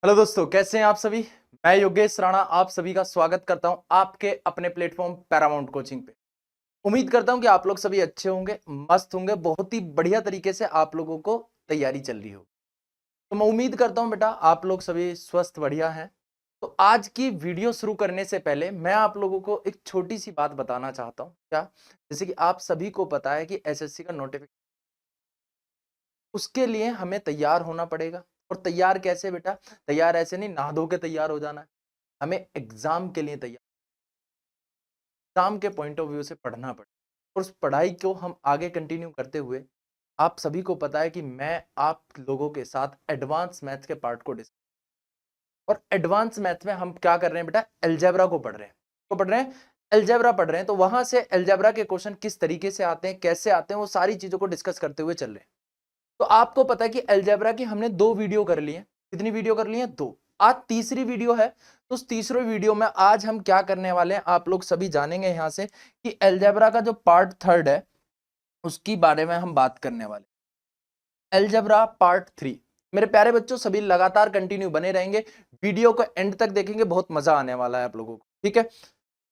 Hello दोस्तों, कैसे हैं आप सभी। मैं योगेश राणा आप सभी का स्वागत करता हूं आपके अपने प्लेटफॉर्म पैरामाउंट कोचिंग पे। उम्मीद करता हूं कि आप लोग सभी अच्छे होंगे, मस्त होंगे, बहुत ही बढ़िया तरीके से आप लोगों को तैयारी चल रही हो। तो मैं उम्मीद करता हूं बेटा आप लोग सभी स्वस्थ बढ़िया हैं। तो आज की वीडियो शुरू करने से पहले मैं आप लोगों को एक छोटी सी बात बताना चाहता हूं। क्या? जैसे कि आप सभी को पता है कि एसएससी का नोटिफिकेशन, उसके लिए हमें तैयार होना पड़ेगा। और तैयार कैसे बेटा? तैयार ऐसे नहीं नहा धो के तैयार हो जाना है, हमें एग्जाम के लिए तैयार, एग्जाम के पॉइंट ऑफ व्यू से पढ़ना पड़ेगा। और उस पढ़ाई को हम आगे कंटिन्यू करते हुए, आप सभी को पता है कि मैं आप लोगों के साथ एडवांस मैथ्स के पार्ट को डिस्कस, और एडवांस मैथ्स में हम क्या कर रहे हैं बेटा? अलजेब्रा को पढ़ रहे हैं। तो पढ़ रहे हैं अलजेब्रा पढ़ रहे हैं, तो वहां से अलजेब्रा के क्वेश्चन किस तरीके से आते हैं, कैसे आते हैं, वो सारी चीजों को डिस्कस करते हुए चल रहे हैं। तो आपको पता है कि अलजेब्रा की हमने 2 वीडियो कर ली है। कितनी वीडियो कर ली है? 2। आज तीसरी वीडियो है। तो उस तीसरे वीडियो में आज हम क्या करने वाले हैं आप लोग सभी जानेंगे यहां से कि अलजेब्रा का जो पार्ट 3 है उसकी बारे में हम बात करने वाले। Algebra part 3। मेरे प्यारे बच्चों, सभी लगातार कंटिन्यू बने रहेंगे, वीडियो को एंड तक देखेंगे, बहुत मजा आने वाला है आप लोगों को। ठीक है,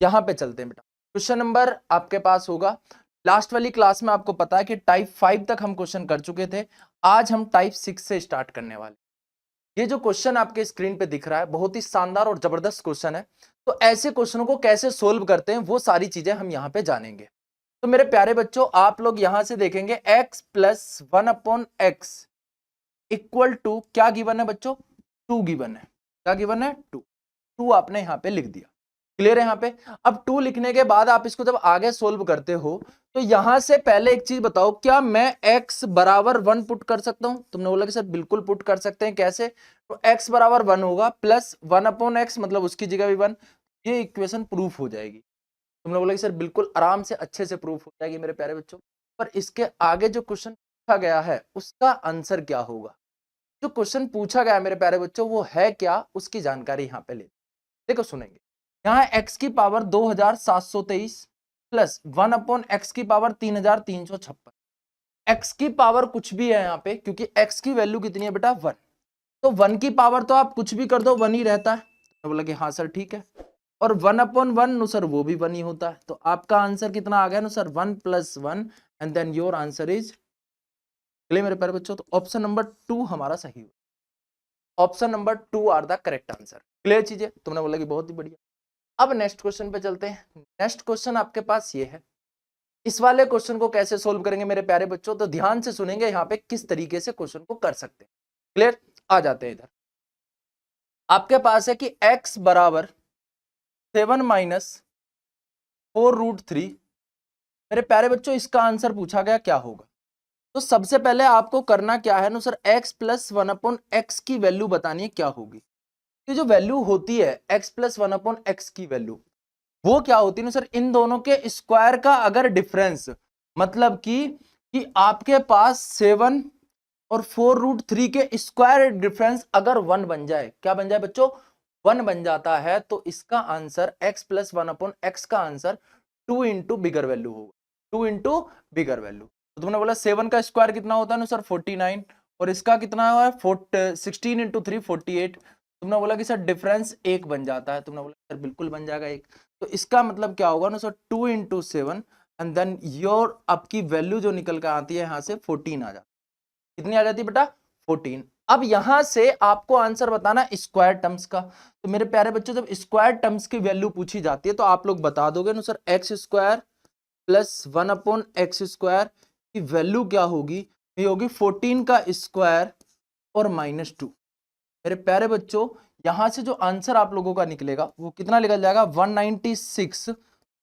यहां पे चलते हैं बेटा। क्वेश्चन नंबर आपके पास होगा, लास्ट वाली क्लास में आपको पता है कि टाइप 5 तक हम क्वेश्चन कर चुके थे। आज हम टाइप 6 से स्टार्ट करने वाले। ये जो क्वेश्चन आपके स्क्रीन पे दिख रहा है बहुत ही शानदार और जबरदस्त क्वेश्चन है। तो ऐसे क्वेश्चनों को कैसे सोल्व करते हैं वो सारी चीजें हम यहाँ पे जानेंगे। तो मेरे प्यारे बच्चों, आप लोग यहां से देखेंगे x plus 1/x equal to क्या गिवन है बच्चों? 2 गिवन है। क्या गिवन है? 2। 2 आपने यहाँ पे लिख दिया। क्लियर है यहाँ पे? अब 2 लिखने के बाद आप इसको जब आगे सोल्व करते हो तो यहां से पहले एक चीज बताओ, क्या मैं x बराबर 1 पुट कर सकता हूं? तुमने बोला कि सर बिल्कुल पुट कर सकते हैं। कैसे? तो x बराबर 1 होगा प्लस 1/x, मतलब उसकी जगह भी 1। ये इक्वेशन प्रूफ हो जाएगी। तुमने बोला कि सर बिल्कुल आराम से अच्छे से प्रूफ हो जाएगी मेरे प्यारे बच्चों। पर इसके आगे जो क्वेश्चन पूछा गया है उसका आंसर क्या होगा? जो क्वेश्चन पूछा गया है मेरे प्यारे बच्चों वो है क्या, उसकी जानकारी यहाँ पे ले देखो, सुनेंगे। यहाँ x की पावर 2723 प्लस 1/x की पावर 3356। x की पावर कुछ भी है यहाँ पे, क्योंकि x की वैल्यू कितनी है बेटा? 1। तो 1 की पावर तो आप कुछ भी कर दो 1 ही रहता है। तो बोला कि हाँ सर ठीक है। और 1/1 नो सर वो भी 1 ही होता है। तो आपका आंसर कितना आ गया? No sir 1 + 1 and then your answer is clear मेरे प्यारे बच्चों। तो ऑप्शन नंबर 2 हमारा सही हुआ। Option number 2 are the correct answer. Clear चीजें? तुमने बोला कि बहुत ही बढ़िया। अब नेक्स्ट क्वेश्चन पे चलते हैं। नेक्स्ट क्वेश्चन आपके पास ये है। इस वाले क्वेश्चन को कैसे सोल्व करेंगे मेरे प्यारे बच्चों? तो ध्यान से सुनेंगे यहाँ पे किस तरीके से क्वेश्चन को कर सकते हैं। क्लियर? आ जाते हैं इधर। आपके पास है कि x बराबर 7 - 4√3। मेरे प्यारे बच्चों, इसका आंसर पूछा गया क्या होगा? तो सबसे पहले आपको करना क्या है ना सर, x + 1/x की वैल्यू बतानी है क्या होगी। ये जो वैल्यू होती है x + 1/x की वैल्यू, वो क्या होती है ना सर, इन दोनों के स्क्वायर का अगर डिफरेंस, मतलब कि आपके पास 7 और 4√3 के स्क्वायर डिफरेंस अगर 1 बन जाए, क्या बन जाए बच्चों? 1 बन जाता है, तो इसका आंसर x + 1/x का आंसर 2 इंटू बिगर वैल्यू होगा। 2 इंटू बिगर वैल्यू। तो तुमने बोला 7 का स्क्वायर कितना होता है ना सर? 49। और इसका कितना है? 16 इंटू 3 48। तुमने बोला कि सर डिफरेंस 1 बन जाता है। तुमने बोला सर बिल्कुल बन जाएगा 1। तो इसका मतलब क्या होगा ना sir? 2 into 7 and then your आपकी वैल्यू जो निकल कर आती है यहां से 14 आ जाती है। कितनी आ जाती है बेटा? 14। अब यहां से आपको आंसर बताना स्क्वायर टर्म्स का। तो मेरे प्यारे बच्चों, जब स्क्वायर टर्म्स की वैल्यू पूछी जाती है तो आप लोग बता दोगे ना sir, x square plus 1/x² की वैल्यू क्या होगी? ये होगी 14 का स्क्वायर और -2। मेरे प्यारे बच्चों, यहां से जो आंसर आप लोगों का निकलेगा वो कितना निकल जाएगा? 196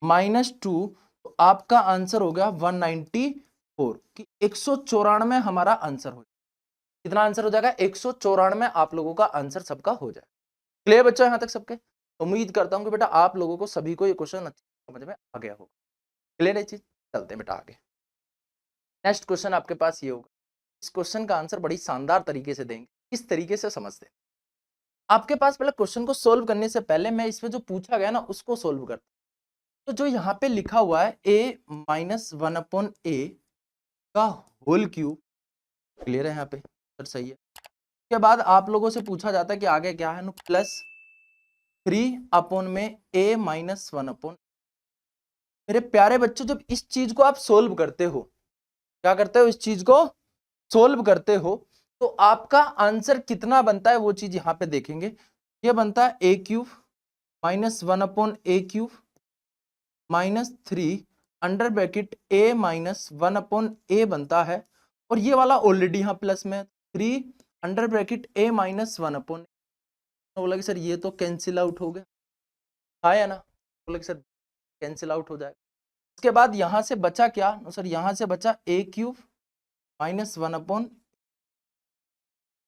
-2। तो आपका आंसर हो गया 194 कि 194 हमारा आंसर हो जाएगा। कितना आंसर हो जाएगा? 194 आप लोगों का आंसर सबका हो जाएगा। क्लियर बच्चों यहां तक सबके? उम्मीद करता हूं कि बेटा आप लोगों को सभी को ये क्वेश्चन अच्छे समझ में आ गया होगा। क्लियर है चीज? चलते हैं बेटा आगे। नेक्स्ट क्वेश्चन आपके पास ये होगा। इस क्वेश्चन का आंसर बड़ी शानदार तरीके से देंगे। किस तरीके से समझते हैं आपके पास? पहले क्वेश्चन को सोल्व करने से पहले मैं इसमें जो पूछा गया ना उसको सोल्व करता हूं। तो जो यहाँ पे लिखा हुआ है a - 1/a का होल क्यूब, क्लियर है यहाँ पे? सर सही है। उसके बाद आप लोगों से पूछा जाता है कि आगे क्या है, प्लस 3/a-1/। मेरे प्यारे बच्चों, जब इस चीज को आप सोल्व करते हो, क्या करते हो, इस चीज को सोल्व करते हो, तो आपका आंसर कितना बनता है वो चीज यहां पे देखेंगे। ये बनता है a³ -1/a³ -3 बनता है। और ये वाला ऑलरेडी यहाँ प्लस में 3 बोला कि सर ये तो कैंसिल आउट हो गया, आया ना, बोला कि सर कैंसिल आउट हो जाएगा। उसके बाद यहां से बचा क्या, सर यहां से बचा a³ -1/।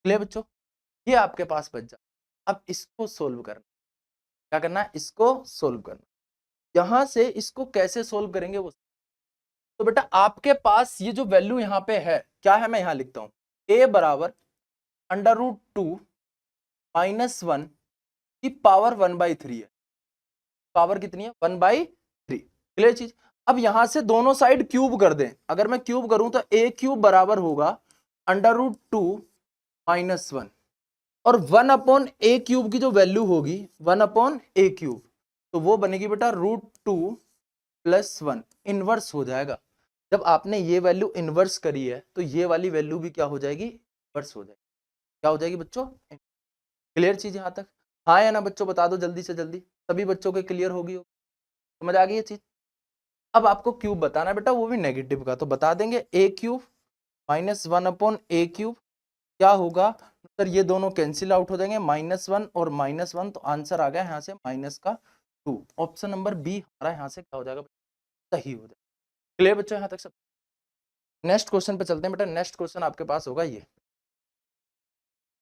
ले बच्चों, ये आपके पास बच जाए। अब इसको सोल्व करना, क्या करना है, इसको सोल्व करना। यहां से इसको कैसे सोल्व करेंगे वो, तो बेटा आपके पास ये जो वैल्यू यहां पे है, क्या है, मैं यहां लिखता हूं a बराबर √2 -1 की पावर 1/3 है। पावर कितनी है, 1/3। क्लियर चीज। अब यहां से दोनों साइड क्यूब कर दें, अगर मैं क्यूब करूं तो a³ बराबर होगा √2 -1 और 1/a³ की जो वैल्यू होगी 1/a³, तो वो बनेगी बेटा √2 + 1, इनवर्स हो जाएगा। जब आपने ये वैल्यू इनवर्स करी है तो ये वाली वैल्यू भी क्या हो जाएगी, इनवर्स हो जाएगी। क्या हो जाएगी बच्चों, क्लियर चीज यहां तक, हाँ या ना बच्चों, बता दो जल्दी से जल्दी, सभी बच्चों के क्लियर होगी, समझ आ गई ये चीज। अब आपको क्यूब बताना है बेटा, वो भी नेगेटिव का, तो बता देंगे a³ -1/a³ क्या होगा, सर ये दोनों कैंसिल आउट हो जाएंगे, -1 और -1, तो आंसर आ गया यहाँ से -2। ऑप्शन नंबर बी हमारा यहाँ से क्या हो जाएगा, सही हो जाएगा। क्लियर बच्चों यहाँ तक सब। नेक्स्ट क्वेश्चन पे चलते हैं बेटा। नेक्स्ट क्वेश्चन आपके पास होगा ये,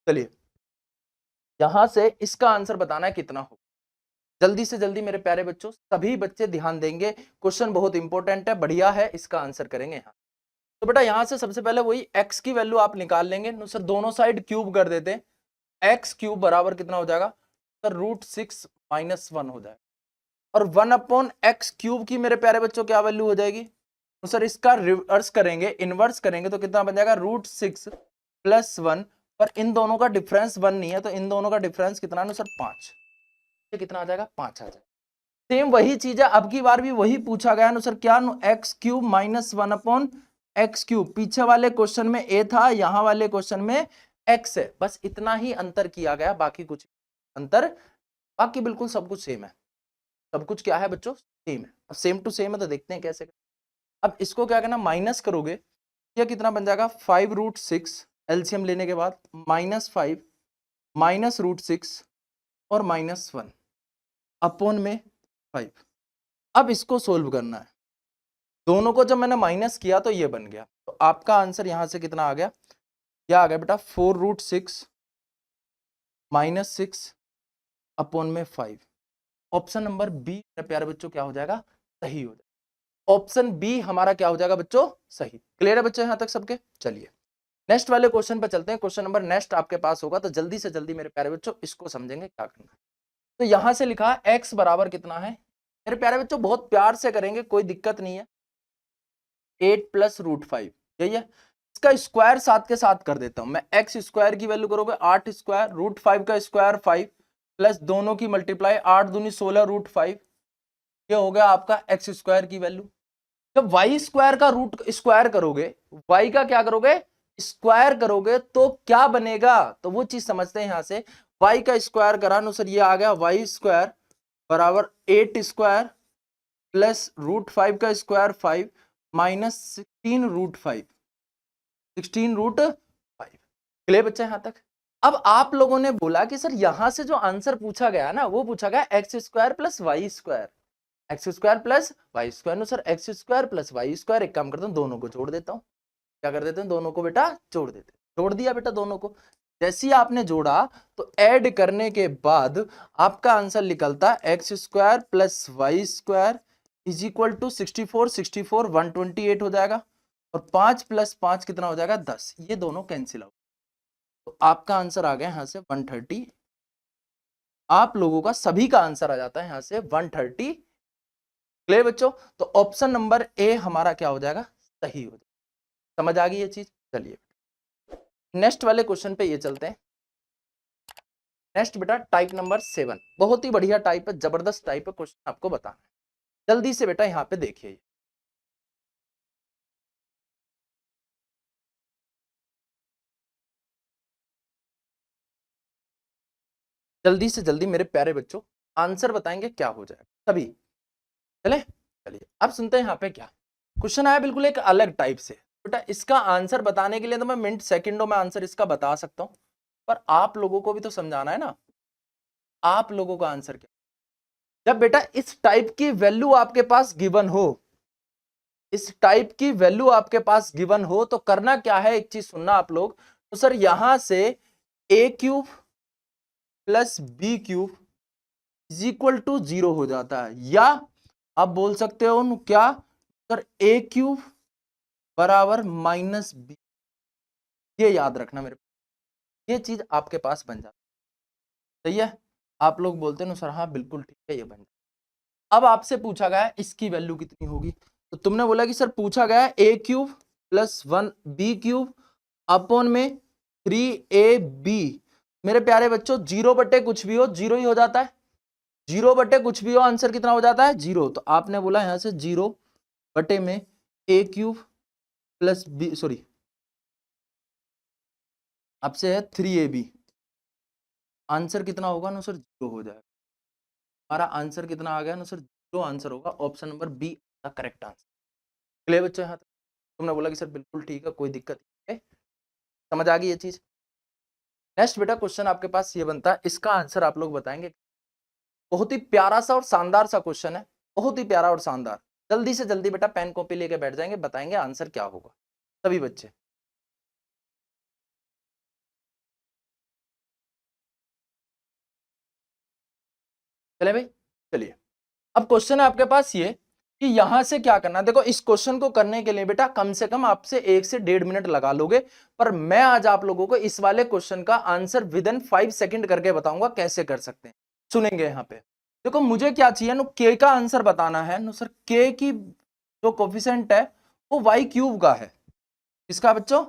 चलिए यहां से इसका आंसर बताना है कितना हो। जल्दी से जल्दी मेरे प्यारे बच्चों, सभी बच्चे ध्यान देंगे, क्वेश्चन बहुत इंपॉर्टेंट है, बढ़िया है, इसका आंसर करेंगे यहाँ। तो बेटा यहां से सबसे पहले वही x की वैल्यू आप निकाल लेंगे, सर दोनों साइड क्यूब कर देते हैं, x³ बराबर कितना हो जाएगा, सर √6 - 1 हो जाएगा। और 1/x³ की मेरे प्यारे बच्चों क्या वैल्यू हो जाएगी, तो सर इसका रिवर्स करेंगे, इनवर्स करेंगे, तो कितना बन जाएगा √6 + 1, पर इन दोनों का डिफरेंस 1 नहीं है, तो इन दोनों का डिफरेंस कितना है सर 5, कितना आ जाएगा 5 आ जाएगा। सेम वही चीज है, अब की बार भी वही पूछा गया ना सर, क्या x³ -1/x³, पीछे वाले क्वेश्चन में a था, यहां वाले क्वेश्चन में x है, बस इतना ही अंतर किया गया, बाकी कुछ अंतर, बाकी बिल्कुल सब कुछ सेम है। सब कुछ क्या है बच्चों, सेम है। अब सेम टू सेम है तो देखते हैं कैसे। अब इसको क्या करना, माइनस करोगे, यह कितना बन जाएगा 5√6, एलसीएम लेने के बाद -5 -√6 और -1 अपॉन में 5। अब इसको सोल्व करना है, दोनों को जब मैंने माइनस किया तो ये बन गया, तो आपका आंसर यहां से कितना आ गया, क्या आ गया बेटा 4√6 -6 अपॉन में 5। ऑप्शन नंबर बी प्यारे बच्चों क्या हो जाएगा, सही हो जाएगा। ऑप्शन बी हमारा क्या हो जाएगा बच्चों, सही। क्लियर है बच्चों यहां तक सबके। चलिए नेक्स्ट वाले क्वेश्चन पे चलते हैं। क्वेश्चन नंबर नेक्स्ट आपके पास होगा, तो जल्दी से जल्दी मेरे प्यारे बच्चों इसको समझेंगे क्या करना है। तो यहां से लिखा है x बराबर कितना है, मेरे प्यारे बच्चों बहुत प्यार से करेंगे, कोई दिक्कत नहीं है, 8 + √5, यही है। इसका स्क्वायर साथ के साथ कर देता हूं मैं, x² की वैल्यू करोगे 8² √5 का स्क्वायर 5 प्लस दोनों की मल्टीप्लाई 8 दूनी 16 √5, ये हो गया आपका x² की वैल्यू। जब y² का रूट स्क्वायर करोगे, y का क्या करोगे, स्क्वायर करोगे, तो क्या बनेगा, तो वो चीज समझते हैं यहां से। y का स्क्वायर करा नो सर, ये आ गया y² बराबर 8² प्लस √5 का स्क्वायर 5 माइनस 16 √5। क्लियर बच्चा यहां तक। अब आप लोगों ने बोला कि सर यहां से जो आंसर पूछा गया ना, वो पूछा गया x² + y², x² + y²। No sir x² + y², एक काम करता हूं दोनों को जोड़ देता हूं, क्या कर देते हैं, दोनों को बेटा जोड़ देते हैं। जोड़ दिया बेटा दोनों को, जैसे ही आपने जोड़ा तो ऐड करने के बाद आपका आंसर निकलता है x² + y² = 64, 64 128 हो जाएगा, और 5 + 5 कितना हो जाएगा 10, ये दोनों कैंसिल आउट, तो आपका आंसर आ गया यहां से 130। आप लोगों का सभी का आंसर आ जाता है यहां से 130। क्लियर बच्चों, तो ऑप्शन नंबर ए हमारा क्या हो जाएगा, सही हो जाएगा। समझ आ गई ये चीज। चलिए नेक्स्ट वाले क्वेश्चन पे ये चलते हैं। नेक्स्ट बेटा टाइप नंबर 7, बहुत ही बढ़िया टाइप है, जबरदस्त टाइप है, क्वेश्चन आपको बताना है। जल्दी से बेटा यहाँ पे देखिए, जल्दी से जल्दी मेरे प्यारे बच्चों आंसर बताएंगे क्या हो जाएगा सभी। चले चलिए अब सुनते हैं यहाँ पे क्या क्वेश्चन आया, बिल्कुल एक अलग टाइप से। बेटा इसका आंसर बताने के लिए तो मैं मिनट सेकंडों में आंसर इसका बता सकता हूं, पर आप लोगों को भी तो समझाना है ना, आप लोगों का आंसर क्या। जब बेटा इस टाइप की वैल्यू आपके पास गिवन हो, इस टाइप की वैल्यू आपके पास गिवन हो तो करना क्या है, एक चीज सुनना आप लोग। तो सर यहां से A cube plus B cube is equal to 0 हो जाता है, या आप बोल सकते हो क्या सर ए क्यूब बराबर माइनस बी। ये याद रखना मेरे, ये चीज आपके पास बन जाती है। सही है, आप लोग बोलते हैं ना सर हाँ बिल्कुल ठीक है, ये बन जाता। अब आपसे पूछा गया है इसकी वैल्यू कितनी होगी, तो तुमने बोला कि सर पूछा गया है A cube plus 1 B cube upon में 3 AB। मेरे प्यारे बच्चों 0 बटे कुछ भी हो 0 ही हो जाता है, 0 बटे कुछ भी हो आंसर कितना हो जाता है 0। तो आपने बोला यहां से 0 बटे में ए क्यूब प्लस बी, सॉरी आपसे है 3AB, आंसर कितना होगा ना सर 0 हो जाएगा। हमारा आंसर कितना आ गया ना सर 0 आंसर होगा, option number be the correct answer. Clear बच्चों, यहाँ तक तुमने बोला कि सर बिल्कुल ठीक है, कोई दिक्कत नहीं है, समझ आ गई ये चीज। नेक्स्ट बेटा क्वेश्चन आपके पास ये बनता है, इसका आंसर आप लोग बताएंगे। बहुत ही प्यारा सा और शानदार सा क्वेश्चन है, बहुत ही प्यारा और शानदार। जल्दी से जल्दी बेटा पेन कॉपी लेके बैठ जाएंगे, बताएंगे आंसर क्या होगा सभी बच्चे। चले भाई चलिए, अब क्वेश्चन है आपके पास ये कि यहां से क्या करना है। देखो इस क्वेश्चन को करने के लिए बेटा कम से कम आपसे 1 से 1.5 मिनट लगा लोगे, पर मैं आज आप लोगों को इस वाले क्वेश्चन का आंसर विद इन 5 सेकंड करके बताऊंगा कैसे कर सकते हैं। सुनेंगे यहाँ पे, देखो मुझे क्या चाहिए नो के का आंसर बताना है नो सर, के की जो कोफिशिएंट है वो वाई क्यूब का है। इसका बच्चों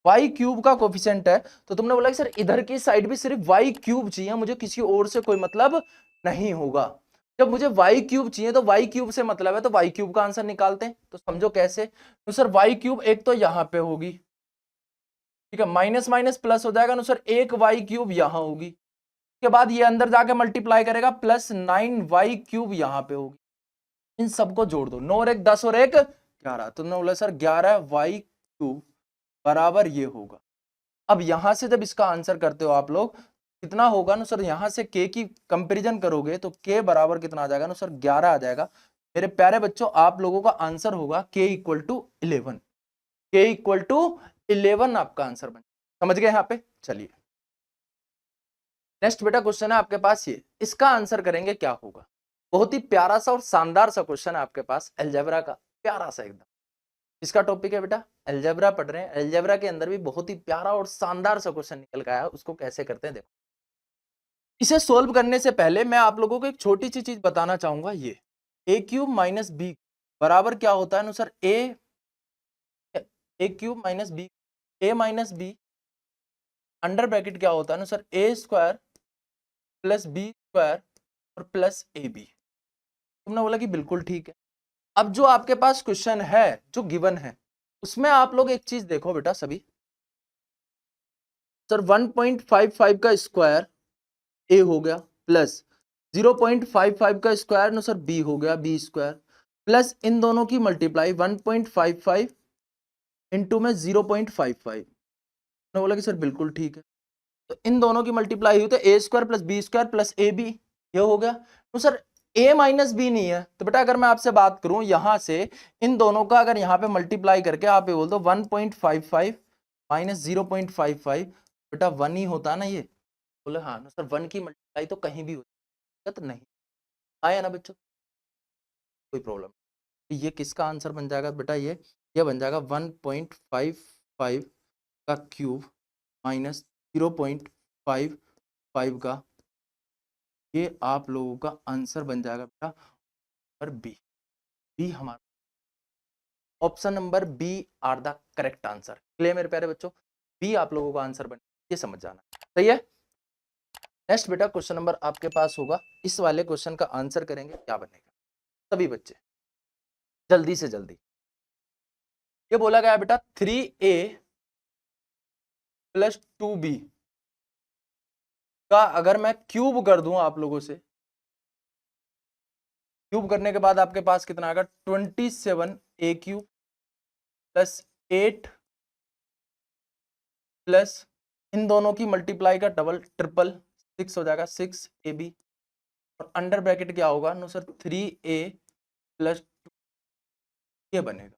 वाई क्यूब का कोफिशिएंट है, तो तुमने बोला कि सर इधर की साइड भी सिर्फ वाई क्यूब चाहिए, मुझे किसी और से कोई मतलब नहीं होगा। जब मुझे वाई क्यूब चाहिए तो वाई क्यूब से मतलब है, तो वाई क्यूब का आंसर निकालते हैं। तो समझो कैसे, तो सर वाई क्यूब एक तो यहां पे होगी, ठीक है, माइनस माइनस प्लस हो जाएगा ना सर, एक वाई क्यूब यहां होगी, उसके बाद ये अंदर जाके मल्टीप्लाई करेगा, प्लस 9 वाई क्यूब यहां पे होगी। इन सबको जोड़ दो, 9 और 1 10 और 1 11, तुमने बोला सर 11 वाई क्यूब बराबर ये होगा। अब यहां से जब इसका आंसर करते हो आप लोग कितना होगा ना सर, यहां से के की कंपैरिजन करोगे तो के बराबर कितना आ जाएगा ना सर 11 आ जाएगा। मेरे प्यारे बच्चों आप लोगों का आंसर होगा के इक्वल टू 11, के इक्वल टू 11 आपका आंसर बन, समझ गए यहाँ पे। चलिए नेक्स्ट बेटा क्वेश्चन है आपके पास ये, इसका आंसर करेंगे क्या होगा। बहुत ही प्यारा सा और शानदार सा क्वेश्चन है आपके पास अलजेब्रा का, प्यारा सा एकदम। इसका टॉपिक है बेटा अलजेब्रा पढ़ रहे हैं, अलजेब्रा के अंदर भी बहुत ही प्यारा और शानदार सा क्वेश्चन निकल के आया, उसको कैसे करते हैं देखो। इसे सोल्व करने से पहले मैं आप लोगों को एक छोटी सी चीज बताना चाहूंगा, ये ए क्यूब माइनस बी बराबर क्या होता है ना sir, a cube minus b, a minus b under bracket क्या होता है ना sir, a square plus B square और प्लस ए बी। तुमने बोला कि बिल्कुल ठीक है। अब जो आपके पास क्वेश्चन है जो गिवन है उसमें आप लोग एक चीज देखो बेटा सभी, सर 1.55 का स्क्वायर ए हो गया, प्लस 0.55 का स्क्वायर नो सर बी हो गया, बी स्क्वायर, प्लस इन दोनों की मल्टीप्लाई 1.55 इंटू में 0.55। मैं बोला कि सर बिल्कुल ठीक है, तो इन दोनों की मल्टीप्लाई हुई तो A square plus B square plus A B, ये हो गया। तो सर ए माइनस बी नहीं है, तो बेटा अगर मैं आपसे बात करूं यहां से इन दोनों का अगर यहां पे मल्टीप्लाई करके आप ये बोल दो 1.55 माइनस 0.55, बेटा 1 ही होता है ना ये। बोले हाँ ना सर 1 की मल्टीप्लाई तो कहीं भी होती है, तो नहीं आया ना बच्चों, कोई प्रॉब्लम। ये किसका आंसर बन जाएगा बेटा, ये बन जाएगा 1.55 का क्यूब माइनस 0.55 का, ये आप लोगों का आंसर बन जाएगा बेटा और बी, बी हमारा option number B are the correct answer. Clear मेरे प्यारे बच्चों, बी आप लोगों का आंसर बन, ये समझ जाना सही है। नेक्स्ट बेटा क्वेश्चन नंबर आपके पास होगा, इस वाले क्वेश्चन का आंसर करेंगे, क्या बनेगा सभी बच्चे जल्दी से जल्दी। ये बोला गया बेटा 3a + 2b का अगर मैं क्यूब कर दूं आप लोगों से, क्यूब करने के बाद आपके पास कितना आएगा 27a³ + 8 प्लस इन दोनों की मल्टीप्लाई का डबल ट्रिपल 6 हो जाएगा 6ab और अंडर ब्रैकेट क्या होगा नो सर 3a + 2 ये बनेगा।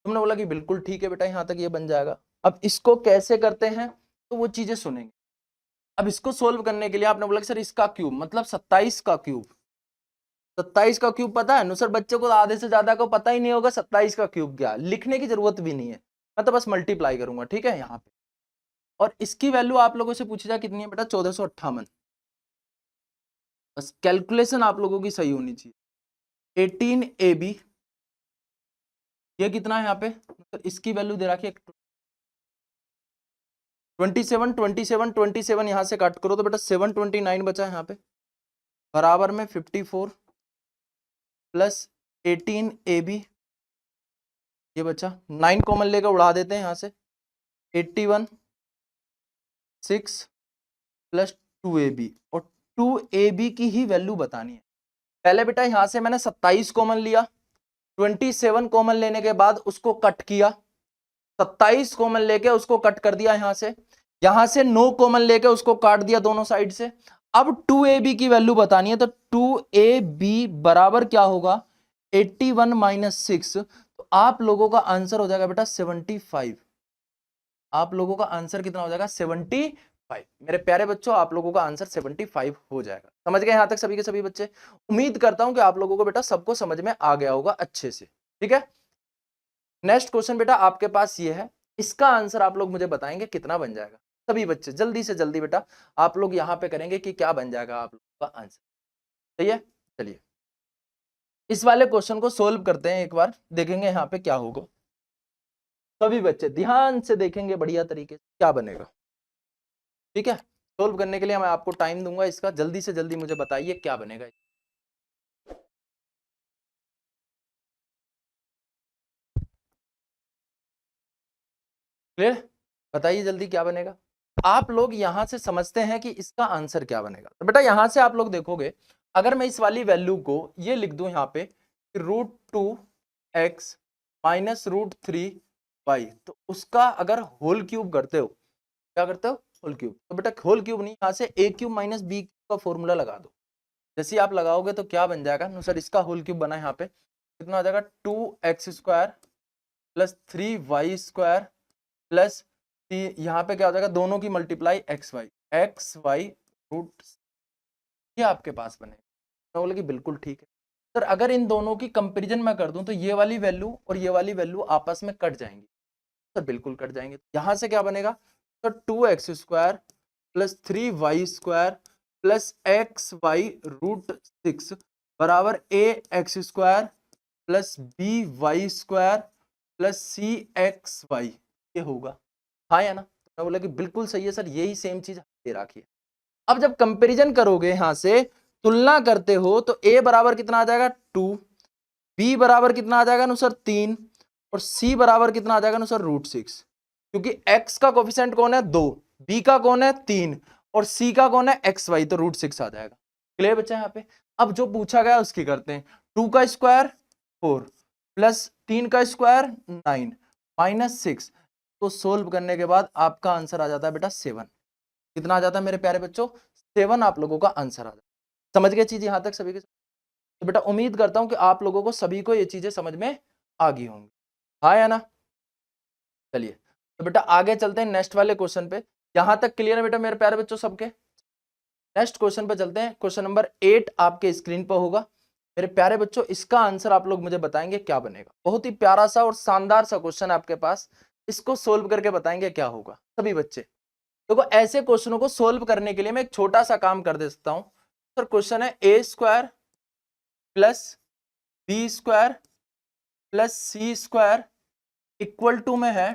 तुमने बोला कि बिल्कुल ठीक है बेटा, यहां तक ये बन जाएगा। अब इसको कैसे करते हैं तो वो चीजें सुनेंगे। अब इसको सोल्व करने के लिए आपने बोला कि सर इसका क्यूब मतलब 27 का क्यूब, 27 का क्यूब पता है सर, बच्चे को आधे से ज्यादा को पता ही नहीं होगा 27 का क्यूब क्या, लिखने की जरूरत भी नहीं है, मैं तो बस मल्टीप्लाई करूंगा, ठीक है यहाँ पे। और इसकी वैल्यू आप लोगों से पूछी जाए कितनी है बेटा 1458, बस कैलकुलेशन आप लोगों की सही होनी चाहिए। 18ab ये कितना है यहाँ पे, तो इसकी वैल्यू दे रखी है 27 27 27 यहां से काट करो तो बेटा 729 बचा है यहाँ पे, बराबर में 54 + 18ab ये बचा, 9 कॉमन लेकर उड़ा देते हैं यहां से, 81 6 + 2ab और 2ab की ही वैल्यू बतानी है। पहले बेटा यहां से मैंने 27 कॉमन लिया, 27 कॉमन लेने के बाद उसको कट किया, 27 कॉमन लेके उसको कट कर दिया, यहां से 9 कॉमन लेके उसको काट दिया दोनों साइड से। अब 2ab की वैल्यू बतानी है, तो 2ab बराबर क्या होगा 81 - 6, तो आप लोगों का आंसर हो जाएगा बेटा 75। आप लोगों का आंसर कितना हो जाएगा 75। मेरे प्यारे बच्चों आप लोगों का आंसर 75 हो जाएगा। समझ गए यहां तक सभी के सभी बच्चे? उम्मीद करता हूं कि आप लोगों को बेटा सबको समझ में आ गया होगा अच्छे से, ठीक है। नेक्स्ट क्वेश्चन बेटा आपके पास ये है, इसका आंसर आप लोग मुझे बताएंगे कितना बन जाएगा। सभी बच्चे जल्दी से जल्दी बेटा आप लोग यहां पे करेंगे कि क्या बन जाएगा आप लोगों का आंसर, सही है। चलिए इस वाले क्वेश्चन को सोल्व करते हैं, एक बार देखेंगे यहाँ पे क्या होगा। सभी बच्चे ध्यान से देखेंगे बढ़िया तरीके से क्या बनेगा, ठीक है। सोल्व करने के लिए मैं आपको टाइम दूंगा इसका, जल्दी से जल्दी मुझे बताइए क्या बनेगा। क्लियर, बताइए जल्दी क्या बनेगा। आप लोग यहां से समझते हैं कि इसका आंसर क्या बनेगा, तो बेटा यहां से आप लोग देखोगे, अगर मैं इस वाली वैल्यू को ये लिख दूं यहाँ पे √2x - √3y, तो उसका अगर होल क्यूब करते हो, क्या करते हो होल क्यूब, तो बेटा होल क्यूब नहीं, यहाँ से a³ - b³ का फॉर्मूला लगा दो। जैसे आप लगाओगे तो क्या बन जाएगा नो सर, इसका होल क्यूब बना यहाँ पे कितना हो जाएगा 2x² + 3y² प्लस यहाँ पे क्या हो जाएगा दोनों की मल्टीप्लाई एक्स वाई रूट, ये आपके पास बने। तो बोले कि बिल्कुल ठीक है सर, अगर इन दोनों की कंपैरिजन मैं कर दूं तो ये वाली वैल्यू और ये वाली वैल्यू आपस में कट जाएंगी, सर बिल्कुल कट जाएंगे। यहां से क्या बनेगा तो 2x² + 3y² + xy√6 बराबर ax² + by² + cxy, ये होगा, हाँ या ना। तो बोला कि बिल्कुल सही है सर, यही सेम चीज दे रखी है। अब जब कंपैरिजन करोगे यहां से तुलना करते हो तो a बराबर कितना आ जाएगा 2, b बराबर कितना आ जाएगा सर 3 और c बराबर कितना आ जाएगा सर √6, क्योंकि x का कोफिशिएंट कौन है 2, b का कौन है 3 और c का कौन है xy, तो √6 आ जाएगा। क्लियर बच्चा यहाँ पे। अब जो पूछा गया उसकी करते हैं, 2 का स्क्वायर 4 प्लस 3 का स्क्वायर 9 - 6, तो सोल्व करने के बाद आपका आंसर आ जाता है बेटा 7। कितना आ जाता है मेरे प्यारे बच्चों 7 आप लोगों का आंसर आ जाता है। समझ गए चीज यहां तक सभी के? तो बेटा उम्मीद करता हूं कि आप लोगों को सभी को ये चीजें समझ में आ गई होंगी, हाँ या ना। चलिए तो बेटा आगे चलते हैं नेक्स्ट वाले क्वेश्चन पे। यहां तक क्लियर है बेटा मेरे प्यारे बच्चों सबके? नेक्स्ट क्वेश्चन पे चलते हैं, क्वेश्चन नंबर 8 आपके स्क्रीन पर होगा। मेरे प्यारे बच्चों इसका आंसर आप लोग मुझे बताएंगे क्या बनेगा। बहुत ही प्यारा सा और शानदार सा क्वेश्चन आपके पास, इसको सोल्व करके बताएंगे क्या होगा सभी बच्चे। देखो ऐसे क्वेश्चनों को सोल्व करने के लिए मैं एक छोटा सा काम कर दे सकता हूं। सर क्वेश्चन है a² + b² + c² equal to में है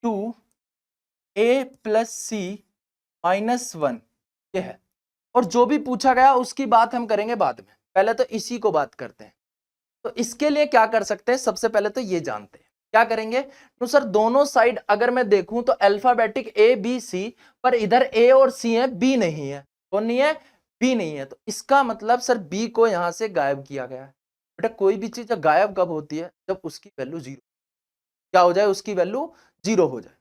2a + c - 1, ये है। और जो भी पूछा गया उसकी बात हम करेंगे बाद में, पहले तो इसी को बात करते हैं। तो इसके लिए क्या कर सकते हैं, सबसे पहले तो ये जानते हैं क्या करेंगे। तो सर दोनों साइड अगर मैं देखूं तो अल्फाबेटिक ए बी सी, पर इधर ए और सी है, बी नहीं है। कौन नहीं है, बी नहीं है। तो इसका मतलब सर बी को यहां से गायब किया गया है। बेटा कोई भी चीज गायब कब होती है, जब उसकी वैल्यू जीरो, क्या हो जाए, उसकी वैल्यू जीरो हो जाए।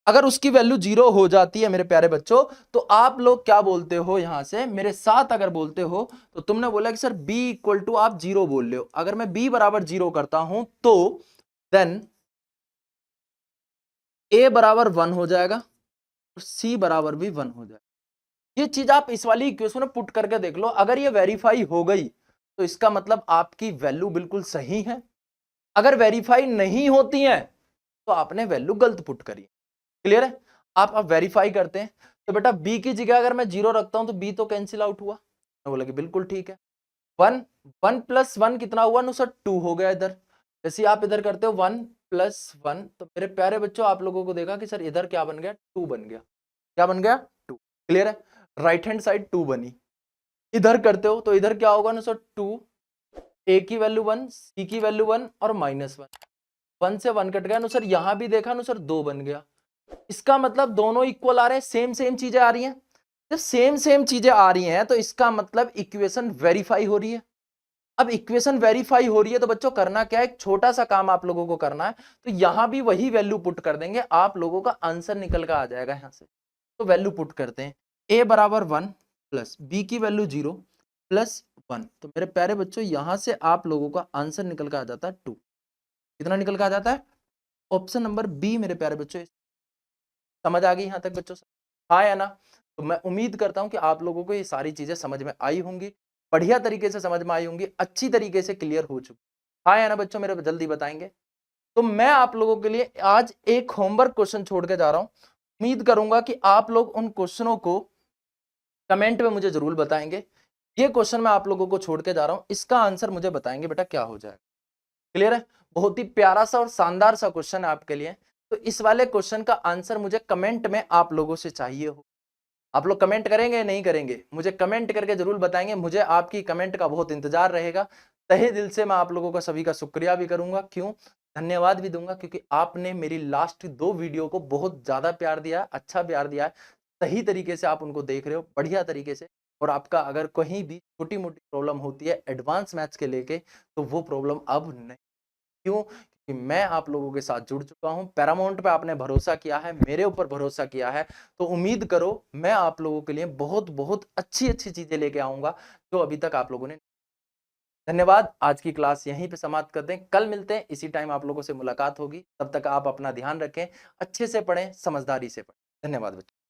अगर उसकी वैल्यू जीरो हो जाती है मेरे प्यारे बच्चों, तो आप लोग क्या बोलते हो, यहां से मेरे साथ अगर बोलते हो तो तुमने बोला कि सर b इक्वल टू आप जीरो बोल रहे हो। अगर मैं b बराबर जीरो करता हूं तो देन a बराबर 1 हो जाएगा और c बराबर भी 1 हो जाएगा। ये चीज आप इस वाली इक्वेशन में पुट करके देख लो, अगर ये वेरीफाई हो गई तो इसका मतलब आपकी वैल्यू बिल्कुल सही है। अगर वेरीफाई नहीं होती है तो आपने वैल्यू गलत पुट करी। क्लियर है, आप अब वेरीफाई करते हैं। तो बेटा b की जगह अगर मैं जीरो रखता हूं तो b तो कैंसिल आउट हुआ। मैं बोला कि बिल्कुल ठीक है। 1 प्लस 1 कितना हुआ, नो सर 2 हो गया। इधर जैसे आप इधर करते हो 1 प्लस 1, तो मेरे प्यारे बच्चों आप लोगों को देखा कि सर इधर क्या बन गया, 2 बन गया। क्या बन गया, 2। क्लियर है, राइट हैंड साइड 2 बनी। इधर करते हो तो इधर क्या होगा, नो सर 2, a की वैल्यू 1, c की वैल्यू 1 और -1, 1 से 1 कट गया। नो सर यहां भी देखा, नो सर 2 बन गया। इसका मतलब दोनों इक्वल आ रहे हैं, सेम सेम चीजें आ रही हैं। जब सेम सेम चीजें आ रही हैं तो इसका मतलब इक्वेशन वेरीफाई हो रही है। अब इक्वेशन वेरीफाई हो रही है तो बच्चों करना क्या है, एक छोटा सा काम आप लोगों को करना है। तो यहां भी वही वैल्यू पुट कर देंगे, आप लोगों का आंसर निकल कर आ जाएगा यहां से। तो वैल्यू पुट करते हैं, a बराबर 1 प्लस b की वैल्यू 0 प्लस 1। तो मेरे प्यारे बच्चों यहां से आप लोगों का आंसर निकल कर आ जाता है 2। कितना निकल कर आ जाता है, ऑप्शन नंबर बी मेरे प्यारे बच्चों। समझ आ गई यहां तक बच्चों, हाँ या ना। तो मैं उम्मीद करता हूं कि आप लोगों को ये सारी चीजें समझ में आई होंगी, बढ़िया तरीके से समझ में आई होंगी, अच्छी तरीके से क्लियर हो चुकी। हाँ या ना बच्चों, मेरे जल्दी बताएंगे। तो मैं आप लोगों के लिए आज एक होमवर्क क्वेश्चन छोड़ के जा रहा हूं। उम्मीद करूंगा कि आप लोग उन क्वेश्चनों को कमेंट में मुझे जरूर बताएंगे। ये क्वेश्चन मैं आप लोगों को छोड़ के जा रहा हूं, इसका आंसर मुझे बताएंगे बेटा क्या हो जाएगा। क्लियर है, बहुत ही प्यारा सा और शानदार सा क्वेश्चन है आपके लिए। तो इस वाले क्वेश्चन का आंसर मुझे कमेंट में आप लोगों से चाहिए हो। आप लोग कमेंट करेंगे नहीं करेंगे, मुझे कमेंट करके जरूर बताएंगे, मुझे आपकी कमेंट का बहुत इंतजार रहेगा। तहे दिल से मैं आप लोगों का सभी का शुक्रिया भी करूंगा, क्यों, धन्यवाद भी दूंगा, क्योंकि आपने मेरी लास्ट 2 वीडियो को बहुत ज्यादा प्यार दिया, अच्छा प्यार दिया है। सही तरीके से आप उनको देख रहे हो, बढ़िया तरीके से। और आपका अगर कहीं भी छोटी मोटी प्रॉब्लम होती है एडवांस मैथ्स के लेके, तो वो प्रॉब्लम अब नहीं। क्यों, कि मैं आप लोगों के साथ जुड़ चुका हूं, पैरामाउंट पे आपने भरोसा किया है, मेरे ऊपर भरोसा किया है। तो उम्मीद करो मैं आप लोगों के लिए बहुत बहुत अच्छी अच्छी चीजें लेके आऊंगा जो अभी तक आप लोगों ने। धन्यवाद, आज की क्लास यहीं पे समाप्त कर दें, कल मिलते हैं इसी टाइम आप लोगों से मुलाकात होगी। तब तक आप अपना ध्यान रखें, अच्छे से पढ़ें, समझदारी से पढ़ें। धन्यवाद बच्चों।